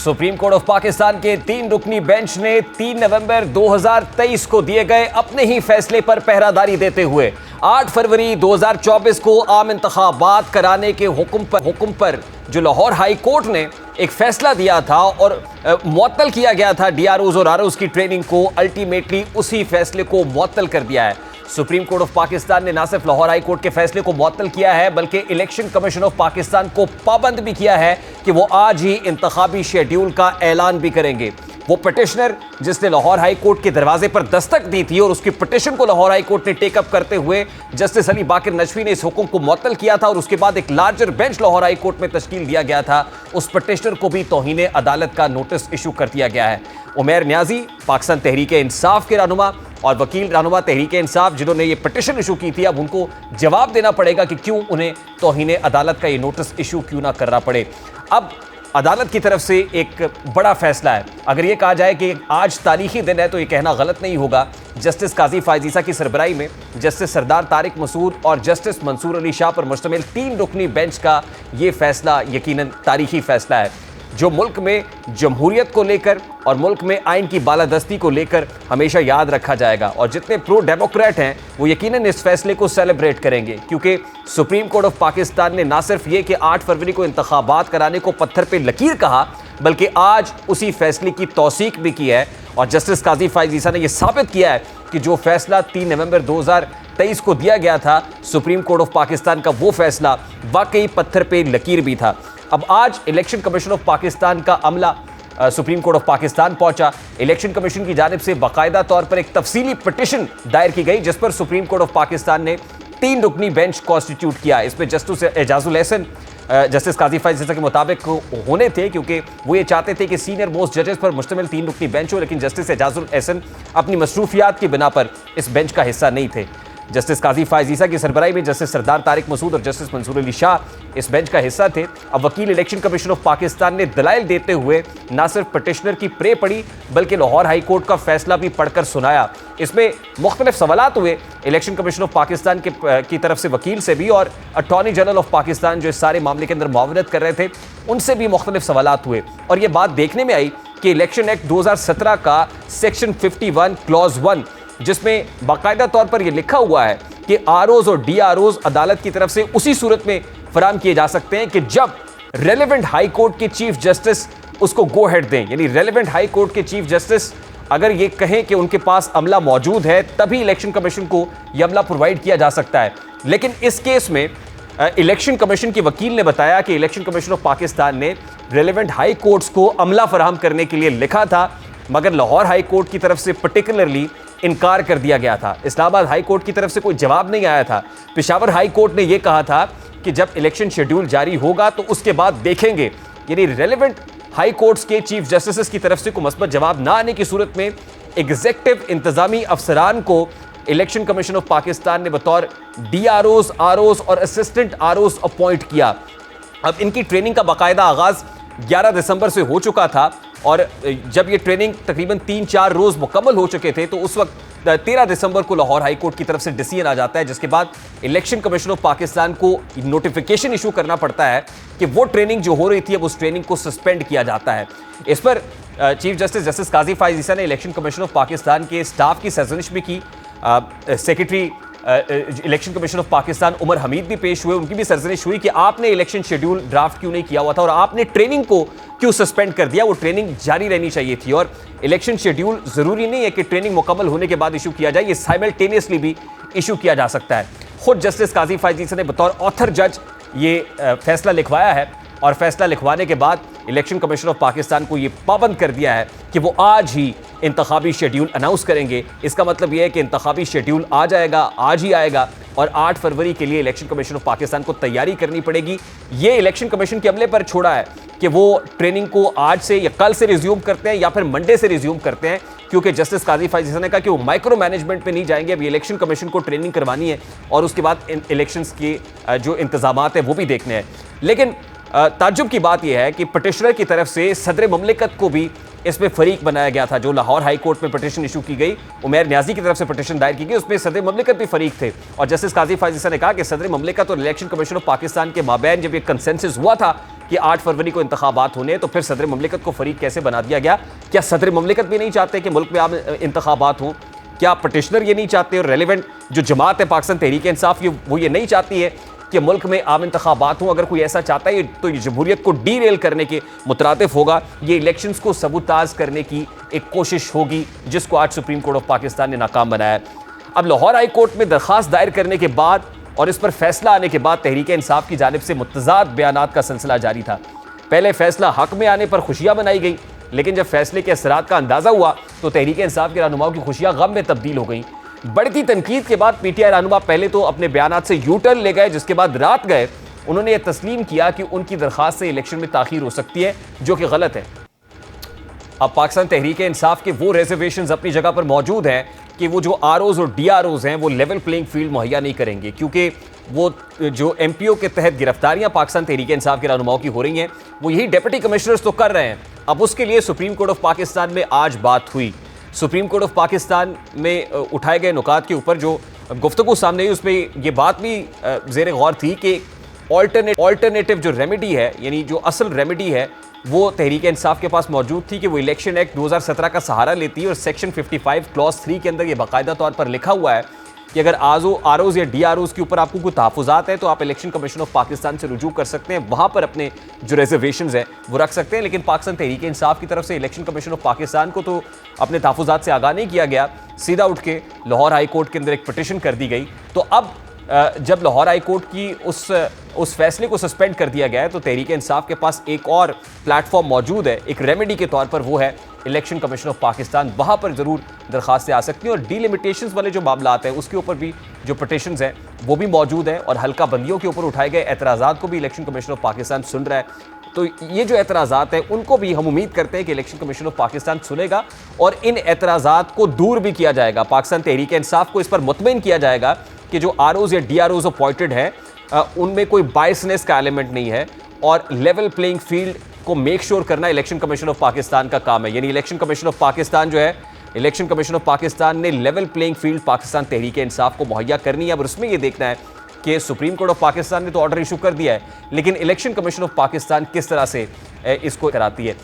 Supreme court of Pakistan के 3 रुकनी bench ने 3 नवंबर 2023 को दिए गए अपने ही फैसले पर पहरादारी देते हुए 8 फरवरी 2024 को आम इंतखाबात कराने के हुक्म पर जो लाहौर हाई कोर्ट ने एक फैसला दिया था और मुअत्तल किया गया था डीआरओज और आरओज की ट्रेनिंग को, अल्टीमेटली उसी फैसले को मुअत्तल कर दिया है। सुप्रीम कोर्ट ऑफ पाकिस्तान ने न सिर्फ लाहौर हाई कोर्ट के फैसले को मुअत्तल किया है बल्कि इलेक्शन कमीशन ऑफ पाकिस्तान को पाबंद भी किया है कि वो आज ही इंतखाबी शेड्यूल का ऐलान भी करेंगे। वो पिटिशनर जिसने लाहौर हाई कोर्ट के दरवाजे पर दस्तक दी थी और उसकी पिटिशन को लाहौर हाई कोर्ट ने टेकअप करते हुए जस्टिस अली बाकिर नजवी ने इस हुक्म को मुअत्तल किया था और उसके बाद एक larger bench Lahore high court में तश्कील दिया गया था, उस पिटिशनर को भी तौहीन अदालत का नोटिस इशू कर दिया गया है। उमैर न्याजी पाकिस्तान तहरीक इंसाफ के रहनुमा और वकील रहनुमा तहरीक इंसाफ जिन्होंने ये पिटिशन इशू की थी, अब उनको जवाब देना पड़ेगा कि क्यों उन्हें तौहीन अदालत का ये नोटिस इशू क्यों ना करना पड़े। अब अदालत की तरफ से एक बड़ा फैसला है। अगर ये कहा जाए कि आज तारीखी दिन है तो ये कहना गलत नहीं होगा। जस्टिस काजी फायज ईसा की सरबराही में जस्टिस सरदार तारिक मसूद और जस्टिस मंसूर अली शाह पर मुश्तमिल 3 रुकनी बेंच का ये फैसला यकीनन तारीखी फैसला है जो मुल्क में जमहूरियत को लेकर और मुल्क में आइन की बालादस्ती को लेकर हमेशा याद रखा जाएगा। और जितने प्रो डेमोक्रेट हैं वो यकीनन इस फैसले को सेलिब्रेट करेंगे, क्योंकि सुप्रीम कोर्ट ऑफ पाकिस्तान ने ना सिर्फ ये कि 8 फरवरी को इंतखाबात कराने को पत्थर पे लकीर कहा, बल्कि आज उसी फैसले की तौसीक भी की है। और जस्टिस काजी फायज ईसा ने यह साबित किया है कि जो फैसला 3 नवंबर 2023 को दिया गया था सुप्रीम कोर्ट ऑफ पाकिस्तान का, वो फैसला वाकई पत्थर पे लकीर भी था। अब आज इलेक्शन कमीशन ऑफ पाकिस्तान का अमला सुप्रीम कोर्ट ऑफ पाकिस्तान पहुंचा। इलेक्शन कमीशन की जानिब से बाकायदा तौर पर एक तफसीली पिटिशन दायर की गई जिस पर सुप्रीम कोर्ट ऑफ पाकिस्तान ने 3 रुकनी बेंच कॉन्स्टिट्यूट किया। इसमें जस्टिस एजाजुल एहसन जस्टिस काजी फायज ईसा के मुताबिक होने थे, क्योंकि वो ये चाहते थे कि सीनियर मोस्ट जजेस पर मुश्तमिल 3 रुकनी बेंच हो, लेकिन जस्टिस एजाजुल एहसन अपनी मसरूफियात की बिना पर इस बेंच का हिस्सा नहीं थे। जस्टिस काजी फायज ईसा की सरबराही में जस्टिस सरदार तारिक मसूद और जस्टिस मंसूर अली शाह इस बेंच का हिस्सा थे। अब वकील इलेक्शन कमीशन ऑफ पाकिस्तान ने दलाइल देते हुए न सिर्फ पिटिशनर की प्रे पढ़ी बल्कि लाहौर हाई कोर्ट का फैसला भी पढ़कर सुनाया। इसमें मुख्तलिफ सवालात हुए इलेक्शन कमीशन ऑफ पाकिस्तान की तरफ से वकील से भी, और अटॉर्नी जनरल ऑफ पाकिस्तान जो इस सारे मामले के अंदर मुआवनत कर रहे थे उनसे भी मुख्तलिफ सवालात हुए। और ये बात देखने में आई कि इलेक्शन एक्ट 2017 का सेक्शन 51 क्लॉज 1 जिसमें बाकायदा तौर पर यह लिखा हुआ है कि आरओज और डीआरओज अदालत की तरफ से उसी सूरत में फराम किए जा सकते हैं कि जब रेलेवेंट हाई कोर्ट के चीफ जस्टिस उसको गो हेड दें। यानी रेलेवेंट हाई कोर्ट के चीफ जस्टिस अगर ये कहें कि उनके पास अमला मौजूद है तभी इलेक्शन कमीशन को यह अमला प्रोवाइड किया जा सकता है। लेकिन इस केस में इलेक्शन कमीशन के वकील ने बताया कि इलेक्शन कमीशन ऑफ पाकिस्तान ने रेलेवेंट हाई कोर्ट्स को अमला फराहम करने के लिए लिखा था, मगर लाहौर हाई कोर्ट की तरफ से पर्टिकुलरली इनकार कर दिया गया था। इस्लामाबाद हाई कोर्ट की तरफ से कोई जवाब नहीं आया था। पेशावर हाई कोर्ट ने यह कहा था कि जब इलेक्शन शेड्यूल जारी होगा तो उसके बाद देखेंगे। यानी रेलेवेंट हाई कोर्ट्स के चीफ जस्टिस की तरफ से कोई मस्बत जवाब ना आने की सूरत में एग्जेक्टिव इंतजामी अफसरान को इलेक्शन कमीशन ऑफ पाकिस्तान ने बतौर डीआरओज, आरओज और असिस्टेंट आरओज अपॉइंट किया। अब इनकी ट्रेनिंग का बाकायदा आगाज 11 दिसंबर से हो चुका था और जब ये ट्रेनिंग तकरीबन 3-4 रोज मुकम्मल हो चुके थे तो उस वक्त 13 दिसंबर को लाहौर हाई कोर्ट की तरफ से डिसीजन आ जाता है, जिसके बाद इलेक्शन कमीशन ऑफ पाकिस्तान को नोटिफिकेशन इशू करना पड़ता है कि वो ट्रेनिंग जो हो रही थी अब उस ट्रेनिंग को सस्पेंड किया जाता है। इस पर चीफ जस्टिस जस्टिस काजी फायज ईसा ने इलेक्शन कमीशन ऑफ पाकिस्तान के स्टाफ की सरजनिश भी की। Secretary election commission of Pakistan Umar Hamid भी पेश हुए, उनकी भी सरजनिश हुई कि आपने इलेक्शन शेड्यूल ड्राफ्ट क्यों नहीं किया हुआ था और आपने ट्रेनिंग को क्यों सस्पेंड कर दिया, वो ट्रेनिंग जारी रहनी चाहिए थी। और इलेक्शन शेड्यूल ज़रूरी नहीं है कि ट्रेनिंग मुकम्मल होने के बाद इशू किया जाए, ये साइमल्टेनियसली भी इशू किया जा सकता है। खुद जस्टिस काजी फायज ईसा ने बतौर ऑथर जज ये फैसला लिखवाया है और फैसला लिखवाने के बाद इलेक्शन कमीशन ऑफ पाकिस्तान को ये पाबंद कर दिया है कि वो आज ही इंतखाबी शेड्यूल अनाउंस करेंगे। इसका मतलब ये है कि इंतखाबी शेड्यूल आ जाएगा, आज ही आएगा और 8 फरवरी के लिए इलेक्शन कमीशन ऑफ पाकिस्तान को तैयारी करनी पड़ेगी। ये इलेक्शन कमीशन के अमले पर छोड़ा है कि वो ट्रेनिंग को आज से या कल से रिज्यूम करते हैं या फिर मंडे से रिज्यूम करते हैं, क्योंकि जस्टिस काजी फायज ईसा ने कहा कि वो माइक्रो मैनेजमेंट पे नहीं जाएंगे। अब इलेक्शन कमीशन को ट्रेनिंग करवानी है और उसके बाद इलेक्शंस के जो इंतजामात हैं वो भी देखने हैं। लेकिन ताज्जुब की बात यह है कि पिटिशनर की तरफ से सदर ममलिकत को भी इसमें फरीक बनाया गया था। जो लाहौर हाई कोर्ट में पिटिशन इशू की गई, उमैर न्याजी की तरफ से पिटिशन दायर की गई, उसमें सदर ममलिकत भी फरीक थे। और जस्टिस काजी फायज ईसा ने कहा कि सदर ममलिकत और इलेक्शन कमीशन ऑफ पाकिस्तान के माबैन जब ये कंसेंसस हुआ था कि 8 फरवरी को इंतखाबात होने हैं, तो फिर सदर ममलिकत को फरीक कैसे बना दिया गया? क्या सदर ममलिकत भी नहीं चाहते कि मुल्क में आम इंतखाबात हों? क्या पटिशनर ये नहीं चाहते और रेलिवेंट जो जमात है पाकिस्तान तहरीक इंसाफ वो ये नहीं चाहती है कि मुल्क में आम इंतखाबात हों? अगर कोई ऐसा चाहता है तो ये जमहूरियत को डीरेल करने के मुतरादिफ होगा। ये इलेक्शंस को सबूताज करने की एक कोशिश होगी, जिसको आज सुप्रीम कोर्ट ऑफ पाकिस्तान ने नाकाम बनाया है। अब लाहौर हाई कोर्ट में दरख्वास्त दायर करने के बाद और इस पर फैसला आने के बाद तहरीक इंसाफ की जानिब से मुतज़ाद बयानात का सिलसिला जारी था। पहले फैसला हक में आने पर खुशियां मनाई गई, लेकिन जब फैसले के असरात का अंदाजा हुआ तो तहरीक इंसाफ के रहनुमाओं की खुशियां गम में तब्दील हो गई। बढ़ती तनकीद के बाद पीटीआई रहनुमा पहले तो अपने बयानात से यू टर्न ले गए, जिसके बाद रात गए उन्होंने यह तस्लीम किया कि उनकी दरख्वास्त से इलेक्शन में ताखीर हो सकती है, जो कि गलत है। अब पाकिस्तान तहरीक इंसाफ के वो रिजर्वेशंस अपनी जगह पर मौजूद हैं कि वो जो आरओज और डीआरओज हैं वो लेवल प्लेइंग फील्ड मुहैया नहीं करेंगे, क्योंकि वो जो एमपीओ के तहत गिरफ्तारियां पाकिस्तान तहरीक इंसाफ के रहनुमाओं की हो रही हैं वो यही डिप्टी कमिश्नर्स तो कर रहे हैं। अब उसके लिए सुप्रीम कोर्ट ऑफ पाकिस्तान में आज बात हुई। सुप्रीम कोर्ट ऑफ पाकिस्तान में उठाए गए नुकात के ऊपर जो गुफ्तगू सामने आई उसमें ये बात भी ज़ेर गौर थी कि ऑल्टरनेटिव जो रेमेडी है, यानी जो असल रेमेडी है, वो तहरीक इंसाफ के पास मौजूद थी कि वो इलेक्शन एक्ट 2017 का सहारा लेती है और सेक्शन 55 क्लॉज 3 के अंदर ये बाकायदा तौर पर लिखा हुआ है कि अगर आरओज या डीआरओज के ऊपर आपको कोई तहफ़्फ़ुज़ात है तो आप इलेक्शन कमीशन ऑफ पाकिस्तान से रुजू कर सकते हैं, वहाँ पर अपने जो रिजर्वेशंस हैं वो रख सकते हैं। लेकिन पाकिस्तान तहरीक इंसाफ की तरफ से इलेक्शन कमीशन ऑफ पाकिस्तान को तो अपने तहफ़्फ़ुज़ात से आगाह नहीं किया गया, सीधा उठ के लाहौर हाई कोर्ट के अंदर एक पटिशन कर दी गई। तो अब जब लाहौर हाई कोर्ट की उस फैसले को सस्पेंड कर दिया गया है तो तहरीक इंसाफ के पास एक और प्लेटफॉर्म मौजूद है एक रेमेडी के तौर पर, वो है इलेक्शन कमीशन ऑफ पाकिस्तान। वहाँ पर ज़रूर दरख्वास्तें आ सकती हैं और डीलिमिटेशंस वाले जो मामला हैं उसके ऊपर भी जो पटिशन्स हैं वो भी मौजूद हैं और हल्का बंदियों के ऊपर उठाए गए एतराज़ात को भी इलेक्शन कमीशन ऑफ पाकिस्तान सुन रहा है। तो ये जो एतराज़ात हैं उनको भी हम उम्मीद करते हैं कि इलेक्शन कमीशन ऑफ पाकिस्तान सुनेगा और इन एतराज़ात को दूर भी किया जाएगा। पाकिस्तान तहरीक इंसाफ को इस पर मुतमईन किया जाएगा कि जो आरओज या डीआरओज अपॉइंटेड हैं उनमें कोई बायसनेस का एलिमेंट नहीं है और लेवल प्लेइंग फील्ड को मेक श्योर करना इलेक्शन कमीशन ऑफ पाकिस्तान का काम है। यानी इलेक्शन कमीशन ऑफ पाकिस्तान जो है, इलेक्शन कमीशन ऑफ पाकिस्तान ने level playing field Pakistan Tehreek Insaf को मुहैया करनी है। अब उसमें ये देखना है कि सुप्रीम कोर्ट ऑफ पाकिस्तान ने तो ऑर्डर इशू कर दिया है, लेकिन इलेक्शन कमीशन ऑफ पाकिस्तान किस तरह से इसको कराती है।